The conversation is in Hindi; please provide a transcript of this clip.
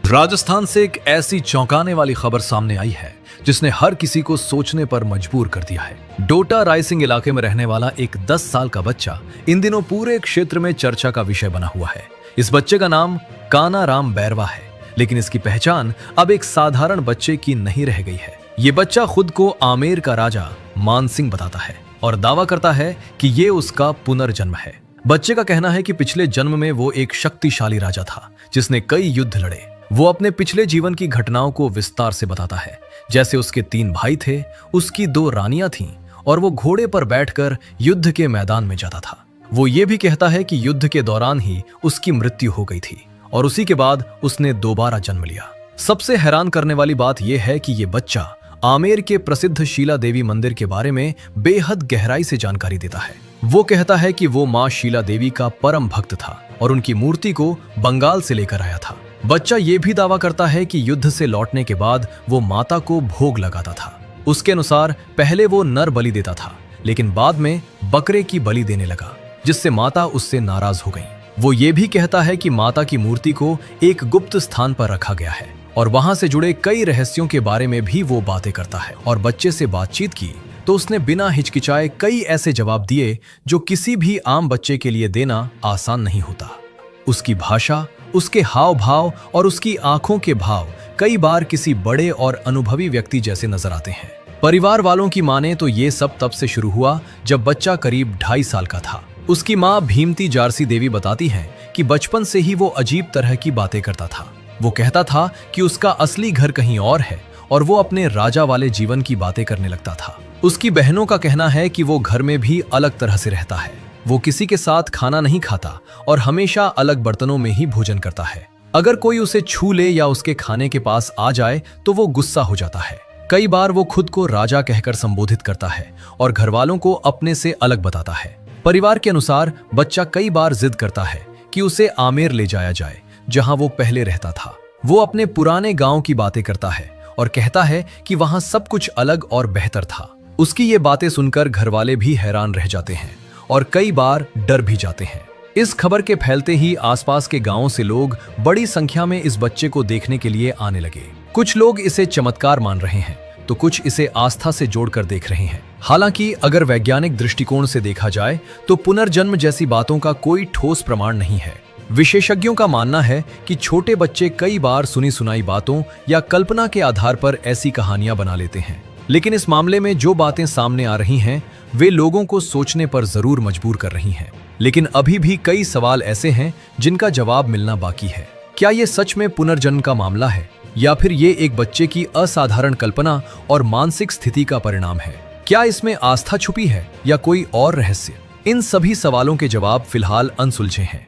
राजस्थान से एक ऐसी चौंकाने वाली खबर सामने आई है जिसने हर किसी को सोचने पर मजबूर कर दिया है। डोडा रायसिंग इलाके में रहने वाला एक 10 साल का बच्चा इन दिनों पूरे क्षेत्र में चर्चा का विषय बना हुआ है। इस बच्चे का नाम कानाराम बैरवा है, लेकिन इसकी पहचान अब एक साधारण बच्चे की नहीं रह गई है। ये बच्चा खुद को आमेर का राजा मानसिंह बताता है और दावा करता है कि ये उसका पुनर्जन्म है। बच्चे का कहना है कि पिछले जन्म में वो एक शक्तिशाली राजा था जिसने कई युद्ध लड़े। वो अपने पिछले जीवन की घटनाओं को विस्तार से बताता है, जैसे उसके 3 भाई थे, उसकी 2 रानियां थीं और वो घोड़े पर बैठकर युद्ध के मैदान में जाता था। वो ये भी कहता है कि युद्ध के दौरान ही उसकी मृत्यु हो गई थी और उसी के बाद उसने दोबारा जन्म लिया। सबसे हैरान करने वाली बात यह है कि ये बच्चा आमेर के प्रसिद्ध शीला देवी मंदिर के बारे में बेहद गहराई से जानकारी देता है। वो कहता है कि वो माँ शीला देवी का परम भक्त था और उनकी मूर्ति को बंगाल से लेकर आया था। बच्चा ये भी दावा करता है कि युद्ध से लौटने के बाद वो माता को भोग लगाता था। उसके अनुसार पहले वो नर बलि देता था, लेकिन बाद में बकरे की बलि देने लगा, जिससे माता उससे नाराज हो गई। वो ये भी कहता है कि माता की मूर्ति को एक गुप्त स्थान पर रखा गया है और वहां से जुड़े कई रहस्यों के बारे में भी वो बातें करता है। और बच्चे से बातचीत की तो उसने बिना हिचकिचाए कई ऐसे जवाब दिए जो किसी भी आम बच्चे के लिए देना आसान नहीं होता। उसकी भाषा, उसके हाव भाव और उसकी आंखों के भाव कई बार किसी बड़े और अनुभवी व्यक्ति जैसे नजर आते हैं। परिवार वालों की माने तो ये सब तब से शुरू हुआ जब बच्चा करीब 2.5 साल का था। उसकी माँ भीमती जारसी देवी बताती हैं कि बचपन से ही वो अजीब तरह की बातें करता था। वो कहता था कि उसका असली घर कहीं और है और वो अपने राजा वाले जीवन की बातें करने लगता था। उसकी बहनों का कहना है कि वो घर में भी अलग तरह से रहता है। वो किसी के साथ खाना नहीं खाता और हमेशा अलग बर्तनों में ही भोजन करता है। अगर कोई उसे छू ले या उसके खाने के पास आ जाए तो वो गुस्सा हो जाता है। कई बार वो खुद को राजा कहकर संबोधित करता है और घर वालों को अपने से अलग बताता है। परिवार के अनुसार बच्चा कई बार जिद करता है कि उसे आमेर ले जाया जाए, जहां वो पहले रहता था। वो अपने पुराने गांव की बातें करता है और कहता है कि वहां सब कुछ अलग और बेहतर था। उसकी ये बातें सुनकर घर वाले भी हैरान रह जाते हैं और कई बार डर भी जाते हैं। इस खबर के फैलते ही आसपास के गांवों से लोग बड़ी संख्या में इस बच्चे को देखने के लिए आने लगे। कुछ लोग इसे चमत्कार मान रहे हैं तो कुछ इसे आस्था से जोड़कर देख रहे हैं। हालांकि अगर वैज्ञानिक दृष्टिकोण से देखा जाए तो पुनर्जन्म जैसी बातों का कोई ठोस प्रमाण नहीं है। विशेषज्ञों का मानना है कि छोटे बच्चे कई बार सुनी सुनाई बातों या कल्पना के आधार पर ऐसी कहानियां बना लेते हैं, लेकिन इस मामले में जो बातें सामने आ रही हैं वे लोगों को सोचने पर जरूर मजबूर कर रही हैं। लेकिन अभी भी कई सवाल ऐसे हैं जिनका जवाब मिलना बाकी है। क्या ये सच में पुनर्जन्म का मामला है या फिर ये एक बच्चे की असाधारण कल्पना और मानसिक स्थिति का परिणाम है? क्या इसमें आस्था छुपी है या कोई और रहस्य? इन सभी सवालों के जवाब फिलहाल अनसुलझे हैं।